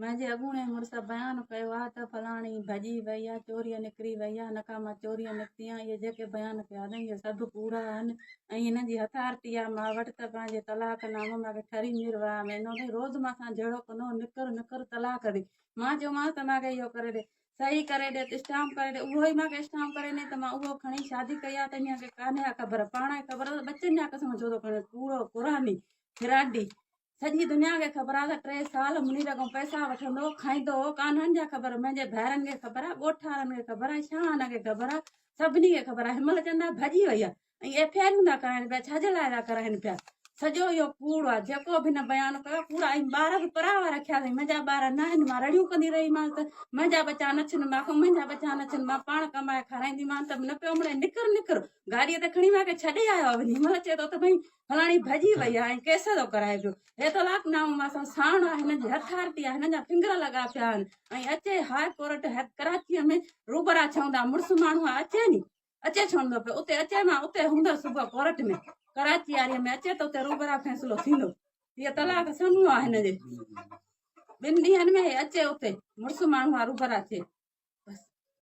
मुंहिंजे अॻूणे मुड़ुस बयानु कयो आहे त फलाणी भॼी वई आहे, चोरीअ निकिरी वई आहे, नकामा चोरीअ निकिती आहे। इहे जेके बयानु कया अथई इहे सभु कूड़ा आहिनि ऐं हिन जी हथारती आहे। मां वटि त पंहिंजे तलाकनामो मूंखे ठरी मिरवा वेंदो अथई। रोज़ु मूंखां जहिड़ो कंदो निकर निकर तलाक ॾे। मां चयोमांसि त मूंखे इहो करे ॾे, सही करे ॾे, स्टाम्प करे ॾे। उहो ई मूंखे स्टाम्प करे ॾे त मां उहो खणी शादी कई आहे। त हीअं खे कान्हे ख़बर, पाण खे ख़बर आहे बचनि जा कसम छो थो खणे, कूड़ो कुरानी फिराडी। सॼी दुनिया खे ख़बर आहे त 3 साल मुनीर खां पैसा वठंदो खाईंदो हो, कान्हनि जा ख़बर, मुंहिंजे भाइरनि खे ख़बर आहे, ॻोठारनि खे ख़बर आहे, शाहन खे ख़बर आहे, सभिनी खे ख़बर आहे। हिनमहिल चवंदा भॼी वई आहे ऐं एफआईआर था कराइनि पिया, छाजे लाइ था कराइनि पिया? सॼो इहो कूड़ आहे जेको बि न बयानु कयो कूड़ा। ऐं ॿार बि परावा रखिया अथई, मुंहिंजा ॿार न आहिनि। मां रड़ियूं कंदी रहीमांसि त मुंहिंजा बचा न छिन, मां मुंहिंजा बचा न छिन, मां पाण कमाए खाराईंदीमांसि। त न पियो मिले, निकर निकर गाॾीअ ते खणी मूंखे छॾे आयो वञी। हिनमहिल चए थो त भई फलाणी भॼी वई आहे ऐं केस थो कराए पियो। हे तलाकनामो मां साण आहे, हिन जी हथारती आहे, हिननि जा फिंगर लॻा पिया आहिनि। ऐं अचे हाई कोर्ट कराचीअ में रूबरा चवंदा मुड़ुस माण्हू अचे नी, अचे छो पियो उते, अचे मां उते हूंदसि सुबुह कोर्ट में कराची वारीअ में, अचे त उते रूबरा फ़ैसिलो थींदो। हीअ तलाक समूह आहे हिन जे। 2 ॾींहंनि में अचे उते मुड़ुस माण्हू रूबरा थिए।